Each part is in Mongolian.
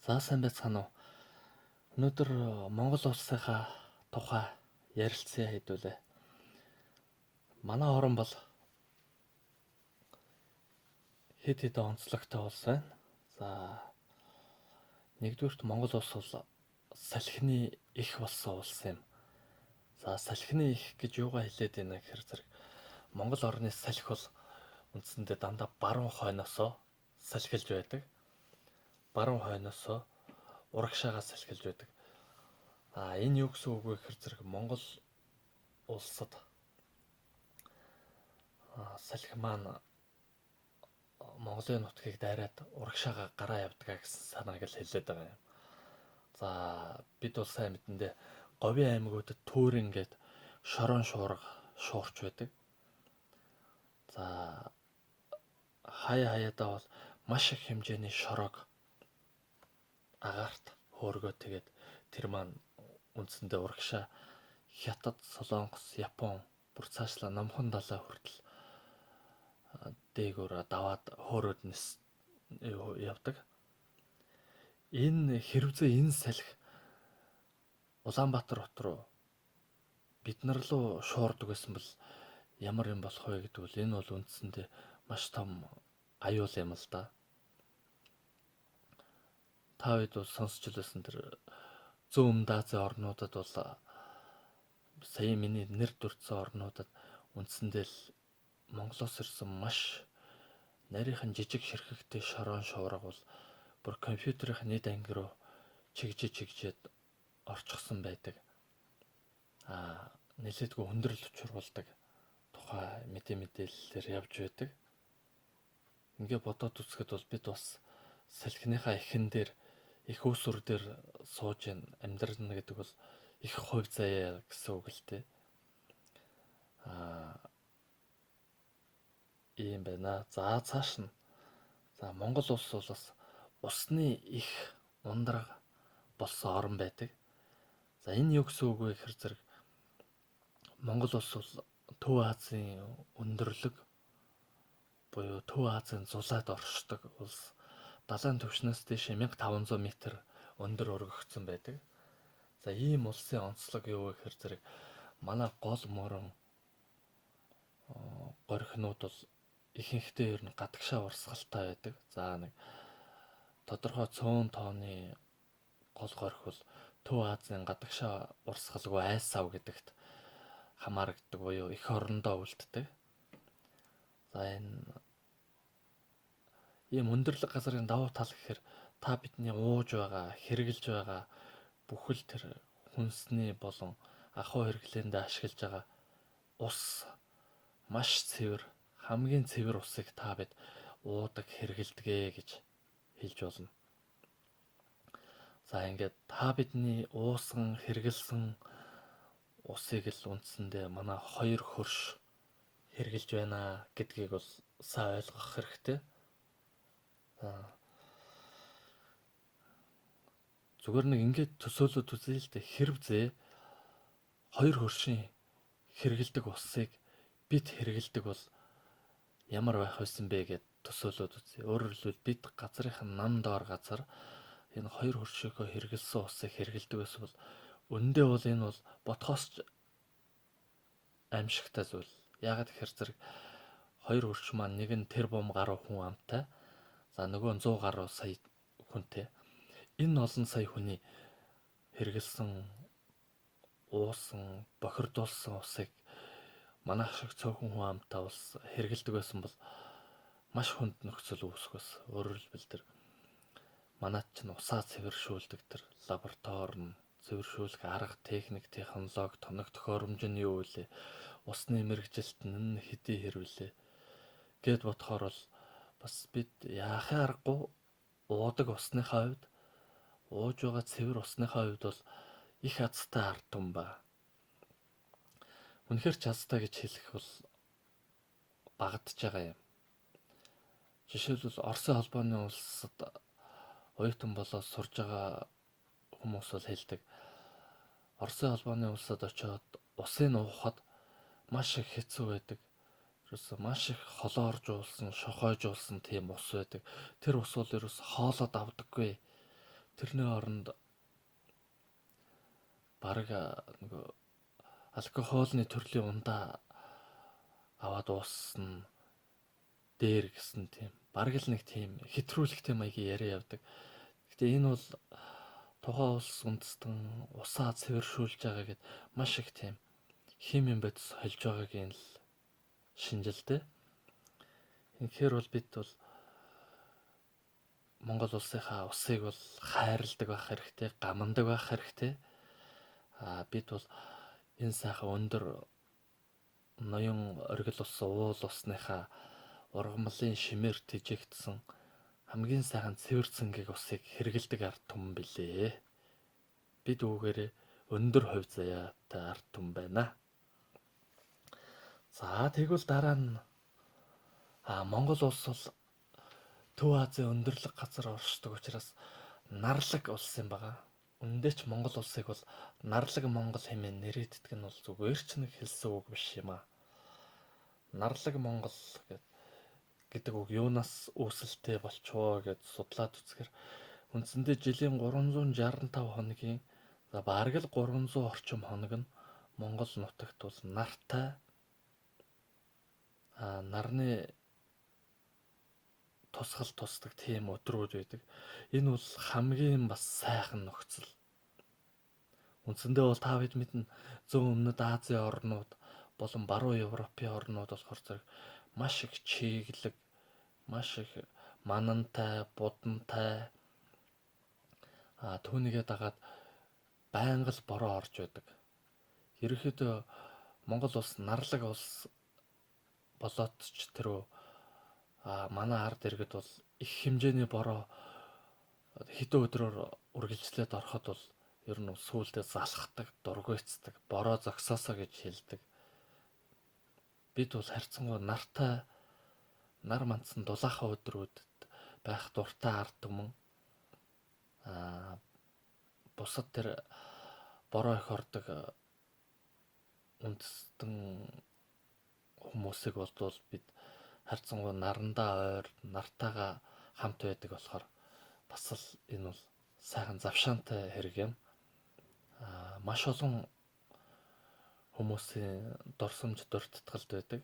За сайн байцгаана уу. Өнөөдөр Монгол улсынхаа тухай ярилцъя хэдүүлээ. Манай орн бол хэд хэдэн онцлогтой улс байна. За нэгдүгürt Монгол улс бол салхины их болсон улс юм. За салхины их гэж юугаа хэлээд байна гэхээр зэрэг Монгол орны салхи бол үндсэндээ дандаа баруун хойноосоо салхилж байдаг. Баруун хойноосоо урагшаагаа салхилж байдаг. Энэ юу гэсэн үг вэ гэхээр зэрэг Монгол улсад салхи маань Монголын нутгийг дайраад урагшаага гараа явдгаа гэсэн санааг л хэлээд байгаа юм. За бид бол сайн мэдэндээ говийн аймагуудад төөрөн гээд шорон шуурга шуурч байдаг. За хаяадаа бол маш их хэмжээний шороог агаарт хөөргөө тэгээд тэр маань үндсэндээ урагшаа Хятад, Солонгос, Япон бүр цаашлаа Номхон далай хүртэл дээгүүр даваад хөөрөөд явдаг. Энэ хэрвээ энэ салхи Улаанбаатар хот руу бид нар руу шуурдаг байсан бол ямар юм болох вэ гэдэг бол энэ бол үндсэндээ маш том аюул юм л да. Та хэд бол сонсч лсэн тэр зүүн Азийн орнуудад бол сая миний нэр дурдсан орнуудад үндсэндээ л Монголоос ирсэн маш нарийнхан жижиг ширхэгтэй шорон шуурга бол бүр компьютерийн нийт анги руу чигжээд орчихсон байдаг. Нэлээдгүй хүндрэл учруулдаг тухай мэдээлэлээр явж байдаг. Ингээ бодоод үзэхэд бол бид бас салхиныхаа эхэн дээр их усүр дээр сууж амьдрна гэдэг бол их хувь заяа гэсэн үг л дээ. Ийм байна. За цааш нь. За Монгол улс бол бас усны их ундраг болсон орн байдаг. За энэ юу гэсэн үг вэ гэхээр зэрэг Монгол улс бол Төв Азийн өндөрлөг буюу Төв Азийн зулайд оршдог улс. Далайн түвшнээс дээш 1500 м өндөр өргөгдсөн байдаг. За ийм улсын онцлог юу вэ гэхээр зэрэг манай гол мөрөн горхинууд бол ихэнхдээ ер нь гадагшаа урсгалтай байдаг. За нэг тодорхой цөөн тооны гол горх бол Төв Азийн гадагшаа урсгалгүй айсав гэдэгт хамаарагддаг буюу эх орондоо үлддэг. За энэ ийм өндөрлөг газрын давуу тал гэхээр та бидний ууж байгаа, хэрглэж байгаа бүхэл тэр хүнсний болон ахуй хэрэглээндээ ашиглаж байгаа ус маш цэвэр, хамгийн цэвэр усыг та бид уудаг, хэргэлдэгэ гэж хэлж болно. За ингээд та бидний уусан, хэргэлсэн усыг л үндсэндээ манай хоёр хөрш хэрглэж байна гэдгийг бол сайн ойлгох хэрэгтэй. Зүгээр нэг ингээд төсөөлөд үзье л дээ. Хэрвээ хоёр хөршийн хэргэлдэг усыг бид хэргэлдэг бол ямар байх байсан бэ гэд төсөөлөд үзье. Өөрөөр хэлбэл бид газрынхан нам доор газар энэ хоёр хөршөөгөө хэргэлсэн усыг хэргэлдэг байсан бол үндэ бол энэ бол ботхоос ч аимшигтай зүйл. Яагаад гэхээр зэрэг хоёр хөрш маань нэг нь тэрбум гаруй хүн амтай. За нөгөө нь 100 гаруй сая хүнтэй. Энэ олон сая хүний хэргэлсэн уусан, бохирдуулсан усыг манайх шиг цөөхөн хүн амтай улс хэргэлдэг байсан бол маш хүнд нөхцөл үүсэх байсан. Өөрөөр хэлбэл тэр манайд ч усаа цэвэршүүлдэг тэр лаборатори нь цэвэршүүлэх арга, техник, технологи, тоног төхөөрөмж нь юу вэ? Усны мэргэжилт нь хэдий хэрвэлээ гэд бодохоор бол бас бид яахын аргагүй уудаг усныхаа хувьд, ууж байгаа цэвэр усныхаа хувьд бол их азтай ард түмэн ба. Үнэхээр ч азтай гэж хэлэх бол багадж байгаа юм. Жишээлбэл Оросын холбооны улсад оюутан болоод сурж байгаа хүмүүс бол хэлдэг. Оросын холбооны улсад очиод усыг уухад маш их хэцүү байдаг. Ерөөсөө маш их холооржуулсан, шохойжуулсан тийм ус байдаг. Тэр ус бол ерөөс хоолоод авдаггүй. тэрний оронд бараг нөгөө алкогольны төрлийн ундаа аваад ууссан дээр гэсэн тийм бараг л нэг тийм хэтрүүлэгтэй маягийн яриа явдаг. Гэтэ энэ бол тухайн улс үндэстэн усаа цэвэршүүлж байгаа гэд маш их тийм химийн бодис холж байгаагийн л шинжилтэй. Тэгэхээр бол бид бол Монгол улсынхаа усыг бол хайрладаг байх хэрэгтэй, гамандаг байх хэрэгтэй. Бид бол энэ сайхан өндөр ноён оргил ус уул усныхаа ургамлын шимээр тэжээгдсэн хамгийн сайхан цэвэр цэнгийг усыг хэрэгэлдэг ард түмэн билээ. Бид үүгээрээ өндөр хувь заяатай ард түмэн байна. За тэгвэл дараа нь Монгол улс бол Төв Азийн өндөрлөг газар оршдог учраас нарлаг улс юм байгаа. Үндэ ч Монгол улсыг бол нарлаг Монгол хэмээн нэрийддэг нь бол зүгээр ч нэг хэлсэн үг биш юм аа. Нарлаг Монгол гэдэг үг юунаас үүсэлтэй болчихоо гэж судлаад үзэхээр үндсэндээ жилийн 365 хоногийн бараг л 300 орчим хоног нь Монгол нутагт бол нартай нарны тусгал тусдаг тийм өдрүүд байдаг. Энэ бол хамгийн бас сайхан нөхцөл. Үндсэндээ бол та бид мэднэ зүүн өмнөд Азийн орнууд болон баруун Европын орнууд болохоор зэрэг маш их чиглэг, маш их манантай, будантай түүнийгээ дагаад байнга л бороо орж байдаг. Ерөнхийдөө Монгол улс нарлаг улс болоод ч тэрөө манай ард иргэд бол их хэмжээний бороо хэдэн өдрөөр үргэлжлээд ороход бол ер нь сүүлдээ залхдаг, дургуйцдаг, бороо зогсоосоо гэж хэлдэг. Бид бол харьцангуй нартай нар мандсан дулаахан өдрүүдэд байх дуртай ард түмэн бусад тэр бороо их ордог үндэстэн хүмүүсийг бол бид харьцангуй нарандаа ойр нартайгаа хамт байдаг болохоор бас л энэ бол сайхан завшаантай хэрэг юм. Маш олон хүмүүсийн дурсамж дуртатгалд байдаг.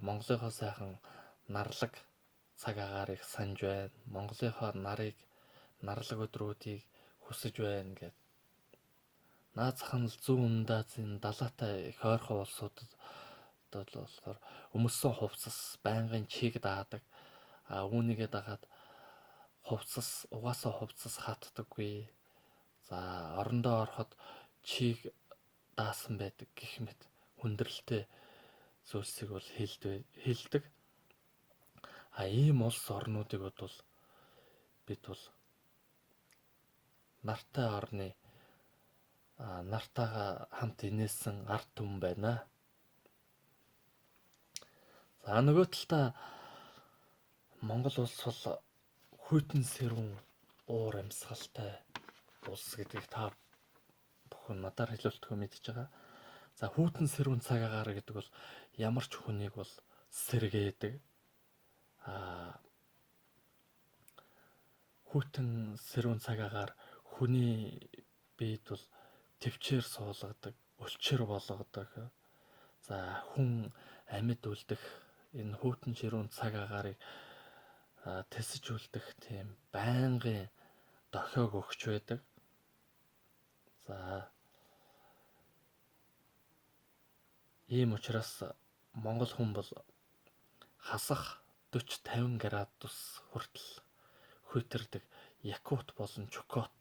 Монголынхоо сайхан нарлаг цаг агаарыг санаж байна. Монголынхоо нарлаг өдрүүдийг хүсэж байна гэд. Наад зах нь зүүн өмнөд Азийн далайтай их ойрхон улсуудад болохоор өмссөн хувцас байнгын чийг даадаг. Үүнийгээ дагаад угаасаа хувцас хатдаггүй. За орондоо ороход чийг даасан байдаг гэх мэт хүндрэлтэй зүйлсийг бол хэлдэг. Ийм улс орнуудыг бол бид бол нартай орны нартайгаа хамт инээсэн ард түмэн байна. За нөгөө талдаа Монгол улс бол хүйтэн сэрүүн уур амьсгалтай улс гэдгийг та бүхэн надаар хэлүүлэхөө мэдж байгаа. За хүйтэн сэрүүн цаг агаар гэдэг бол ямар ч хүнийг бол сэргээдэг. Хүйтэн сэрүүн цаг агаар хүний биед бол төвчээр суулгадаг, өлчээр болгодог. За хүн амьд үлдэх энэ хүйтэн сэрүүн цаг агаарыг тэсэж үлдэх тийм байнгын дохиог өгч байдаг. За ийм учраас Монгол хүн бол хасах 40-50 градус хүртэл хүйтэрдэг Якут болон Чукот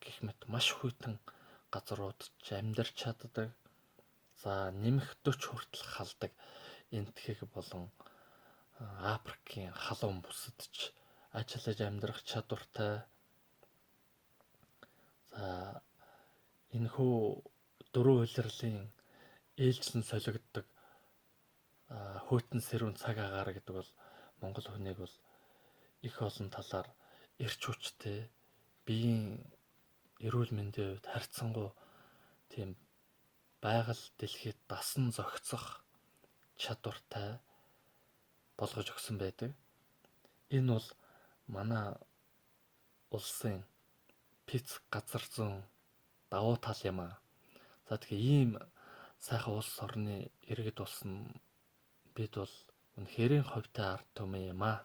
гэх мэт маш хүйтэн газруудад амьдарч чаддаг. За нэмэх 40 хүртэл халдаг энтхэг болон Африкийн халуун бүсэд ч ажиллаж амьдрах чадвартай. За энэхүү дөрвөн улирлын ээлжлэн солигддог хүйтэн сэрүүн цаг агаар гэдэг бол Монгол хүнийг бол их олон талаар эрч хүчтэй, биеийн эрүүл мэндийн хувьд харьцангуй тийм байгаль дэлхийд дасан зохицох чадвартай болгож өгсөн байдаг. Энэ бол манай улсын пиц газар зүүн давуу тал юм аа. За тэгэхээр ийм сайхан улс орны иргэд болсон бид бол үнэхэрийн ховтой ард түмэн юм аа.